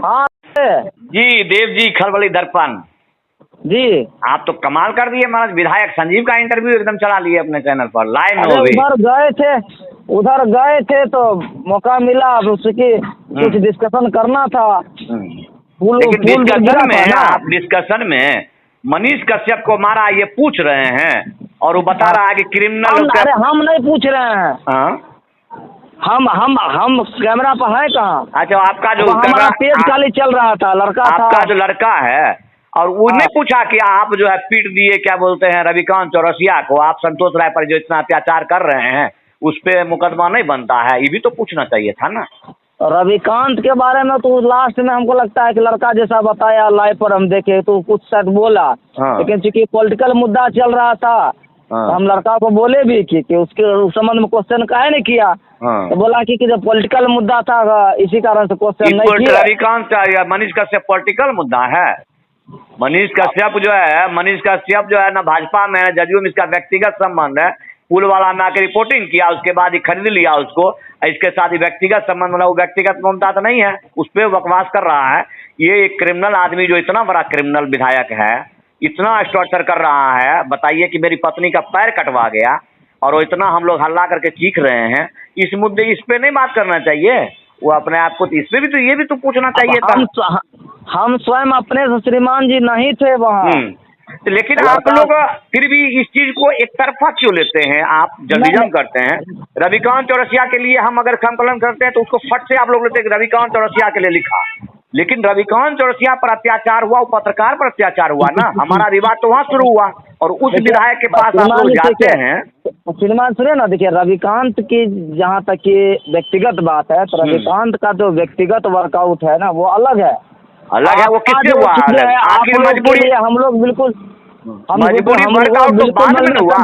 हाँ जी देव जी, खलबली दर्पण जी। आप तो कमाल कर दिए महाराज। विधायक संजीव का इंटरव्यू एकदम चला लिए अपने चैनल पर, लाइव में अरे वो भी। उधर गए थे तो मौका मिला उसकी कुछ डिस्कशन करना था। लेकिन डिस्कशन में आप डिस्कशन में मनीष कश्यप को मारा ये पूछ रहे हैं और वो बता रहा है कि क्रिमिनल। अरे हम नहीं पूछ रहे हैं। हम कैमरा पर है कहाँ? अच्छा, आपका जो हमारा पेज खाली चल रहा था, लड़का था आपका जो लड़का है, और उसने पूछा कि आप जो है पीट दिए, क्या बोलते हैं, रविकांत चौरसिया को, आप संतोष राय पर जो इतना अत्याचार कर रहे हैं उस पे मुकदमा नहीं बनता है, ये भी तो पूछना चाहिए था ना। रविकांत के बारे में तो लास्ट में हमको लगता है कि लड़का जैसा बताया लाइव पर हम देखे तो कुछ शायद बोला। लेकिन चूंकि पॉलिटिकल मुद्दा चल रहा था तो हम लड़का को बोले भी कि उसके उस संबंध में क्वेश्चन काहे नहीं किया। तो बोला कि जब पॉलिटिकल मुद्दा था इसी कारण से क्वेश्चन नहीं किया। रविकांत या मनीष कश्यप पॉलिटिकल मुद्दा है? मनीष कश्यप जो है ना भाजपा में, जदयू में इसका व्यक्तिगत संबंध है। पुलवाला में आकर रिपोर्टिंग किया, उसके बाद ही खरीद लिया उसको, इसके साथ ही व्यक्तिगत संबंध, मतलब वो व्यक्तिगत ममता तो नहीं है, उस पर बकवास कर रहा है। ये एक क्रिमिनल आदमी जो इतना बड़ा क्रिमिनल विधायक है, इतना टॉर्चर कर रहा है, बताइए कि मेरी पत्नी का पैर कटवा गया और वो इतना हम लोग हल्ला करके चीख रहे हैं। इस मुद्दे, इस पे नहीं बात करना चाहिए वो अपने आप को, इस पे भी तो ये भी तो पूछना चाहिए था। हम स्वयं अपने श्रीमान जी नहीं थे वहाँ। लेकिन आप लोग फिर भी इस चीज को एक तरफा क्यों लेते हैं? आप जर्नलिज्म करते हैं। रविकांत चौरसिया के लिए हम अगर संकलन करते हैं तो उसको फट से आप लोग लेते हैं कि रविकांत चौरसिया के लिए लिखा, लेकिन रविकांत चौरसिया पर अत्याचार हुआ, वो पत्रकार पर अत्याचार हुआ ना, हमारा विवाद तो वहाँ शुरू हुआ। और उस विधायक के पास आप लोग जाते हैं। श्रीमान सुनिए ना, देखिए रविकांत की जहाँ तक ये व्यक्तिगत बात है तो रविकांत का जो व्यक्तिगत वर्कआउट है ना वो अलग है। वो किससे हुआ? आखिर मजबूरी, हम लोग बिल्कुल मजबूरी वर्कआउट तो बाद में हुआ,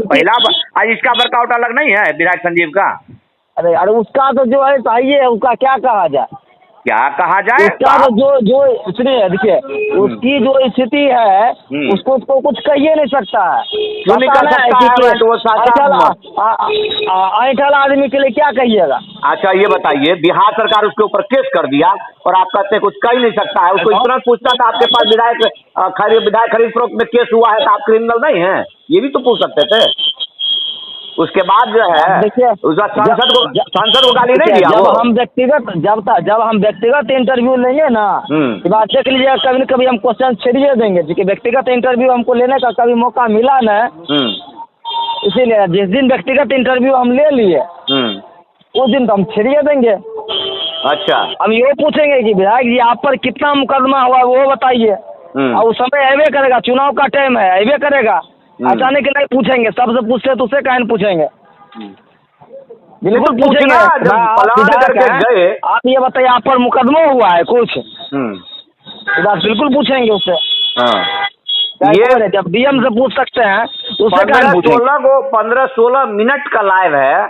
पहला आज इसका वर्कआउट अलग नहीं है विधायक संजीव का। अरे उसका तो जो है चाहिए, उसका क्या कहा जाए, क्या कहा जाए? उसका तो जो सुनिए, देखिए उसकी जो स्थिति है उसको कुछ कहिए नहीं सकता है। ऐठल आदमी के लिए क्या कहिएगा? अच्छा ये बताइए, बिहार सरकार उसके ऊपर केस कर दिया और आप कहते हैं कुछ कह ही नहीं सकता है। उसको इतना पूछता था आपके पास विधायक खरीद फरोख्त में केस हुआ है तो आप क्रिमिनल नहीं है, ये भी तो पूछ सकते थे। उसके बाद जो है सांसद को गाली नहीं दिया। जब हम व्यक्तिगत इंटरव्यू लेंगे ना, बात देख लीजिएगा, कभी न कभी हम क्वेश्चन छेड़िए देंगे, क्योंकि व्यक्तिगत इंटरव्यू हमको लेने का कभी मौका मिला ना, इसीलिए जिस दिन व्यक्तिगत इंटरव्यू हम ले लिए उस दिन तो हम छेड़िए देंगे। अच्छा, हम ये पूछेंगे कि विधायक जी आप पर कितना मुकदमा हुआ वो बताइए, और उस समय अबे करेगा, चुनाव का टाइम है, अबे करेगा, अचानक नहीं पूछेंगे, सबसे पूछते तो उसे काहे पूछेंगे? बिल्कुल पूछेंगे। आप ये बताइए आप पर मुकदमा हुआ है कुछ, बात बिल्कुल पूछेंगे उससे। ये जब डीएम से पूछ सकते हैं उससे 15-16 मिनट का लाइव है,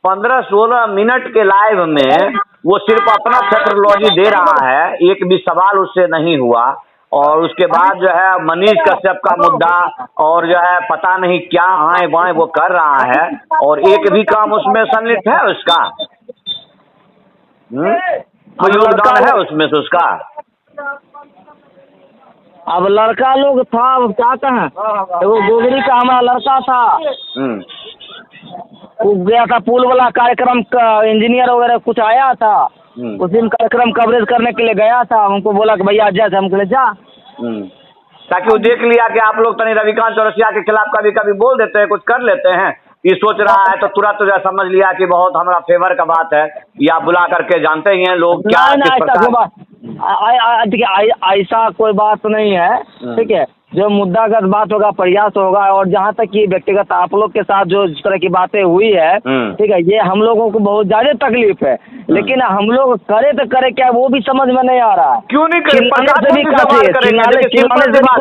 15-16 मिनट के लाइव में वो सिर्फ अपना सेक्टोलॉजी दे रहा है, एक भी सवाल उससे नहीं हुआ। और उसके बाद जो है मनीष कश्यप का मुद्दा और जो है पता नहीं क्या आए बाएं वो कर रहा है, और एक भी काम उसमें संलिप्त है उसका, कोई योगदान है उसमें से उसका? अब लड़का लोग था, वो क्या कहें, वो गोगरी का हमारा लड़का था, वो गया था पुल वाला कार्यक्रम का, इंजीनियर वगैरह कुछ आया था, उस दिन कार्यक्रम कवरेज करने के लिए गया था, हमको बोला कि भैया जा, हमको ले जा, ताकि वो देख लिया कि आप लोग तनी रविकांत चौरसिया के खिलाफ कभी कभी बोल देते हैं, कुछ कर लेते हैं, ये सोच रहा है तो तुरंत जो समझ लिया कि बहुत हमारा फेवर का बात है, या बुला करके जानते ही हैं लोग क्या ऐसा कोई बात नहीं है, ठीक है। जो मुद्दागत बात होगा, प्रयास होगा, और जहाँ तक कि व्यक्तिगत आप लोग के साथ जो इस तरह की बातें हुई है, ठीक है, ये हम लोगों को बहुत ज्यादा तकलीफ है, लेकिन हम लोग करे तो करे क्या वो भी समझ में नहीं आ रहा है। क्यों नहीं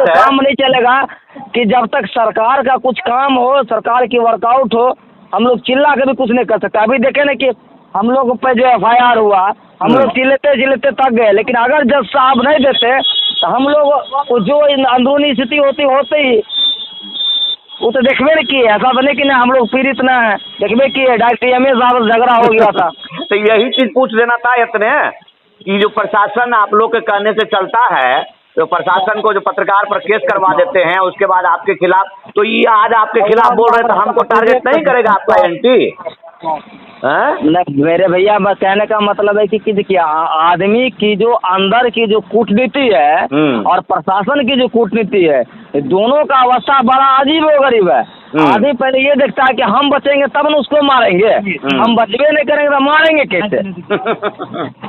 काम नहीं चलेगा कि जब तक सरकार का कुछ काम हो, सरकार की वर्कआउट हो, हम लोग चिल्ला के भी कुछ नहीं कर सकते। अभी देखे ना कि हम लोग पे जो FIR हुआ, हम लोग चिल्लाते थक गए, लेकिन अगर जज साहब नहीं देते तो हम लोग जो अंदरूनी स्थिति होते ही वो तो देखबे नहीं किए, ऐसा बने कि ना हम लोग पीड़ित ना है, देखबे किए डॉक्टर एम साहब झगड़ा हो गया था। तो यही चीज पूछ लेना था इतने कि जो प्रशासन आप लोग के कहने से चलता है, तो प्रशासन को जो पत्रकार पर केस करवा देते हैं उसके बाद आपके खिलाफ, तो ये आज आपके खिलाफ बोल रहे हैं तो हमको टारगेट नहीं करेगा आपका एंटी? नहीं मेरे भैया, बस कहने का मतलब है कि देखिए आदमी की जो अंदर की जो कूटनीति है और प्रशासन की जो कूटनीति है, दोनों का अवस्था बड़ा अजीब व गरीब है। आदमी पहले ये देखता है कि हम बचेंगे तब न उसको मारेंगे, हम बचबे नहीं करेंगे तो मारेंगे कैसे?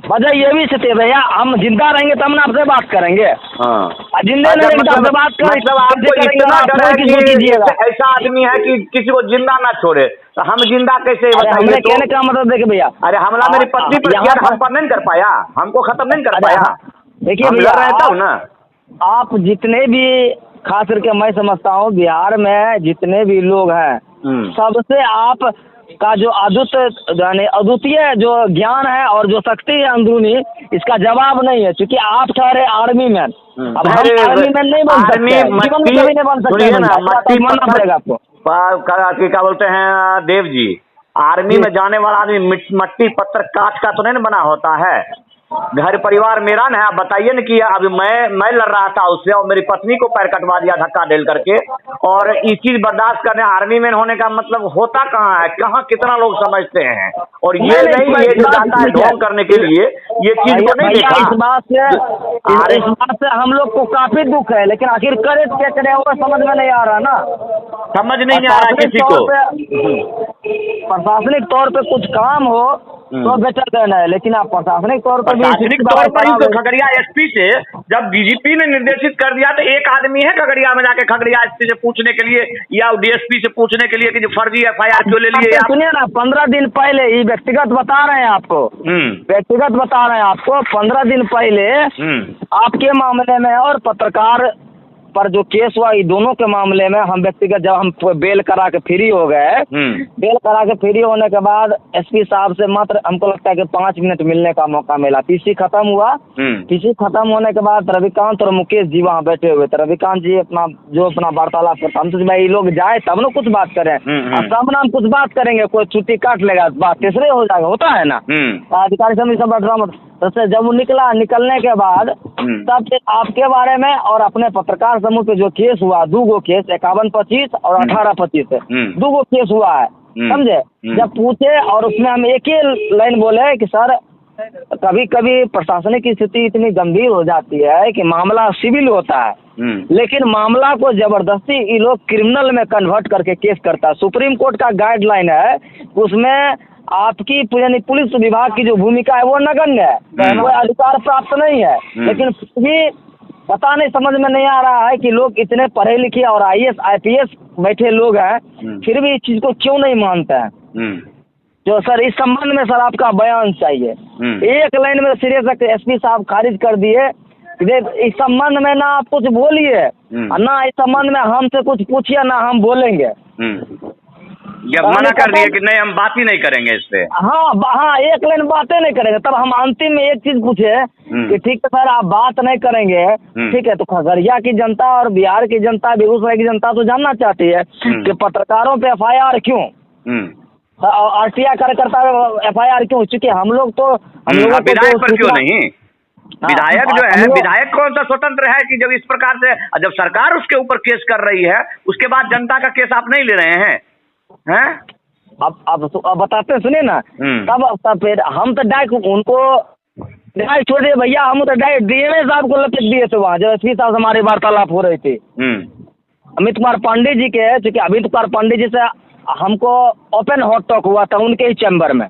वजह ये भी स्थिति है भैया, हम जिंदा रहेंगे तब ना आपसे बात करेंगे, जिंदा नहीं रहेंगे तो आपसे बात करेंगे। ऐसा आदमी है कि किसी को जिंदा ना छोड़े, तो हम जिंदा कैसे? हमने कहने का मतलब देखिए भैया, अरे हमला मेरी पत्नी पर किया, हम पर नहीं कर पाया, हमको खत्म नहीं कर पाया। देखिए भैया, रहता हूँ ना, आप जितने भी, खास करके मैं समझता हूँ बिहार में जितने भी लोग हैं, सबसे आप का जो अद्वितीय जो ज्ञान है और जो शक्ति है अंदरूनी, इसका जवाब नहीं है, क्योंकि आप ठहरे आर्मी मैन। अब हम आर्मी मैन नहीं बन सकते, जीवन में कभी नहीं बन सकते, मानना पड़ेगा आपको। क्या बोलते हैं देव जी, आर्मी में जाने वाला आदमी मट्टी पत्थर काट का तो नहीं बना होता है। घर परिवार मेरा ना है, आप बताइए ना कि अभी मैं लड़ रहा था उससे और मेरी पत्नी को पैर कटवा दिया धक्का डेल करके, और ये चीज बर्दाश्त करने आर्मी मैन होने का मतलब होता कहाँ है? कहाँ कितना लोग समझते हैं? और ये नहीं ये जो जाता है ढोंग करने के लिए, ये चीज को नहीं देखा। इस बात से हम लोग को काफी दुख है, लेकिन आखिर करे क्या करे वो समझ में नहीं आ रहा ना, समझ नहीं आ रहा किसी को। प्रशासनिक तौर पे कुछ काम हो तो बेटर देना है, लेकिन आप प्रशासनिक तौर पर प्रशासनिक तौर पर ही तो खगड़िया एसपी से जब डीजीपी ने निर्देशित कर दिया, तो एक आदमी है खगड़िया में जाके खगड़िया एसपी से पूछने के लिए या डीएसपी से पूछने के लिए कि जो फर्जी एफआईआर क्यों ले लिए? सुनिए ना, 15 दिन पहले ही व्यक्तिगत बता रहे हैं आपको, व्यक्तिगत बता रहे हैं आपको, 15 दिन पहले आपके मामले में और पत्रकार पर जो केस हुआ, ये दोनों के मामले में हम व्यक्तिगत, जब हम बेल करा के फ्री हो गए, बेल करा के फ्री होने के बाद एसपी साहब से मात्र हमको लगता है कि 5 मिनट मिलने का मौका मिला। पीसी खत्म हुआ, पीसी खत्म होने के बाद रविकांत और मुकेश जी वहाँ बैठे हुए थे। रविकांत जी अपना वार्तालाप करता, हम तो भाई ये लोग जाए तब ना कुछ बात करें, अब सामने हम कुछ बात करेंगे, कोई छुट्टी काट लेगा, बात तीसरे हो जाएगा, होता है ना। अधिकारी समिति सब बैठ रहा, तो जब वो निकलने के बाद तब आपके बारे में और अपने पत्रकार समूह पे जो केस हुआ, 2 केस 51-25 और 18-25 2 केस हुआ है, समझे। जब पूछे और उसमें हम एक ही लाइन बोले कि सर कभी कभी प्रशासनिक की स्थिति इतनी गंभीर हो जाती है कि मामला सिविल होता है, लेकिन मामला को जबरदस्ती ये लोग क्रिमिनल में कन्वर्ट करके केस करता है। सुप्रीम कोर्ट का गाइडलाइन है, उसमें आपकी यानी पुलिस विभाग की जो भूमिका है वो नगण्य है, वो अधिकार प्राप्त नहीं है, लेकिन भी पता नहीं, समझ में नहीं आ रहा है कि लोग इतने पढ़े लिखे और IAS IPS बैठे लोग हैं, फिर भी इस चीज को क्यों नहीं मानते हैं। जो सर इस संबंध में सर आपका बयान चाहिए, एक लाइन में सीरियस एसपी साहब खारिज कर दिए, इस संबंध में ना आप कुछ बोलिए, ना इस संबंध में हमसे कुछ पूछिए, ना हम बोलेंगे। जब मना कर दिए कि नहीं हम बात ही नहीं करेंगे इससे, हाँ एक लाइन बातें नहीं करेंगे, तब हम अंतिम में एक चीज पूछे कि ठीक है सर आप बात नहीं करेंगे, ठीक है, तो खगड़िया की जनता और बिहार की जनता, बेगूसराय की जनता तो जानना चाहती है कि पत्रकारों पे FIR क्यों, RTI कार्यकर्ता FIR क्यों, चूंकि हम लोग तो विधायक पर क्यों नहीं? विधायक जो है, विधायक कौन सा स्वतंत्र है कि जब इस प्रकार से, जब सरकार उसके ऊपर केस कर रही है, उसके बाद जनता का केस आप नहीं ले रहे हैं? अब बताते सुनिए ना, तब फिर हम तो डायरेक्ट उनको डायरेक्ट छोड़ दिए भैया, हम तो डायरेक्ट DMA साहब को लपेट दिए थे वहाँ, जब एसपी साहब हमारी वार्तालाप हो रही थी अमित कुमार पांडे जी के, क्योंकि अमित कुमार पांडे जी से हमको ओपन हॉट टॉक हुआ था उनके ही चैम्बर में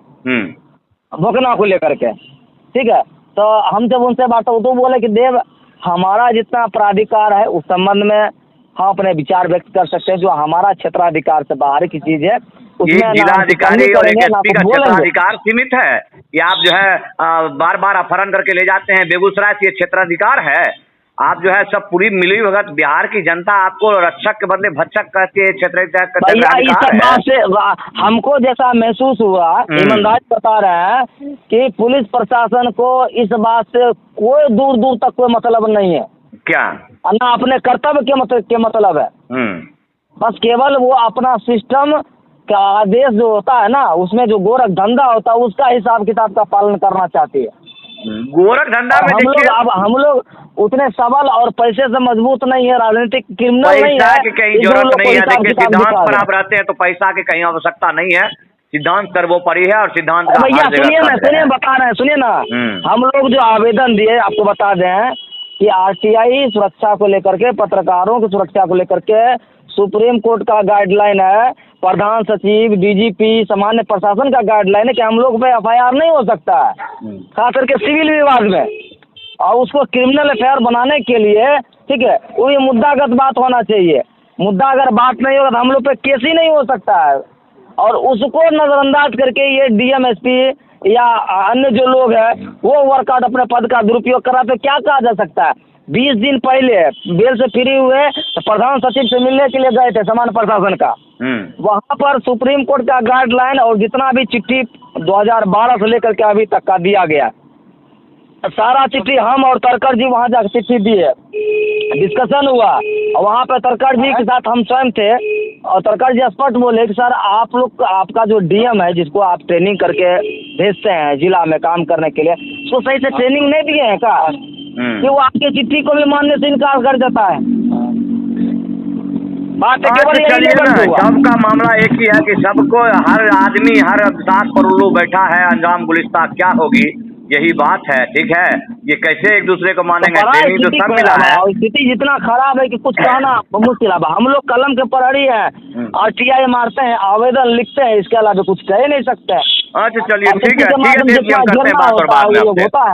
भोकना को लेकर के, ठीक है। तो हम जब उनसे बात तो बोले कि देव हमारा जितना प्राधिकार है उस संबंध में हम अपने विचार व्यक्त कर सकते हैं, जो हमारा क्षेत्राधिकार से बाहर की चीज है उसमें जिलाधिकारी और एक एसपी का क्षेत्राधिकार सीमित है, कि आप जो है बार बार अपहरण करके ले जाते हैं। बेगूसराय से ये क्षेत्राधिकार है, आप जो है सब पूरी मिली भगत बिहार की जनता आपको रक्षक के बदले भक्षक कहते हैं। हमको जैसा महसूस हुआ, ईमानदारी बता रहे हैं कि पुलिस प्रशासन को इस बात से कोई दूर दूर तक कोई मतलब नहीं है, क्या ना अपने कर्तव्य के मतलब है, बस केवल वो अपना सिस्टम का आदेश जो होता है ना, उसमें जो गोरख धंधा होता है उसका हिसाब किताब का पालन करना चाहती है। गोरख धंधा में देखिए, हम लोग उतने सबल और पैसे से मजबूत नहीं है, राजनीतिक क्रिमिनल नहीं पैसा है। की कहीं जरूरत नहीं है। देखिए, सिद्धांत पर आप रहते हैं तो पैसा की कहीं आवश्यकता नहीं है। सिद्धांत सर्वोपरि है और सिद्धांत का भैया हर जगह सुनिए ना, सत्य सुनिए है। बता रहे हैं, सुनिए ना। हम लोग जो आवेदन दिए, आपको बता दें कि आरटीआई सुरक्षा को लेकर के, पत्रकारों की सुरक्षा को लेकर के सुप्रीम कोर्ट का गाइडलाइन है, प्रधान सचिव, डीजीपी, सामान्य प्रशासन का गाइडलाइन है कि हम लोग पे एफआईआर नहीं हो सकता है, खास करके सिविल विभाग में। और उसको क्रिमिनल एफआईआर बनाने के लिए, ठीक है, वो ये मुद्दागत बात होना चाहिए। मुद्दा अगर बात नहीं होगा तो हम लोग पे केस ही नहीं हो सकता है। और उसको नजरअंदाज करके ये डीएम, एसपी या अन्य जो लोग हैं वो वर्कआउट अपने पद का दुरुपयोग करा, तो क्या कहा जा सकता है। 20 दिन पहले बेल से फ्री हुए तो प्रधान सचिव से मिलने के लिए गए थे सामान्य प्रशासन का। वहाँ पर सुप्रीम कोर्ट का गाइडलाइन और जितना भी चिट्ठी 2012 से लेकर के अभी तक का दिया गया, सारा चिट्ठी हम और तरकर जी वहाँ जाकर चिट्ठी दिए, डिस्कशन हुआ। और वहाँ पे तरकर जी के साथ हम स्वयं थे और तरकर जी स्पष्ट बोले कि सर आप लोग, आपका जो डीएम है जिसको आप ट्रेनिंग करके भेजते हैं जिला में काम करने के लिए, उसको सही से ट्रेनिंग नहीं दिए हैं का कि वो आपके चिट्ठी को भी मानने से इनकार कर देता है। बात केवल यही नहीं हुआ। सबका मामला एक ही है कि सबको, हर आदमी, हर साथ पर उल्लू बैठा है, अंजाम गुलिस्ता क्या होगी, यही बात है। ठीक है, ये कैसे एक दूसरे को मानेंगे, ट्रेनिंग तो सब मिला है। स्थिति जितना खराब है कि कुछ कहना मुश्किल है। हम लोग कलम के प्रहरी हैं और टीआई मारते हैं, आवेदन लिखते हैं, इसके अलावा कुछ कह ही नहीं सकते। अच्छा चलिए, ठीक है, करते हैं बात और बाद में आपसे। होता है।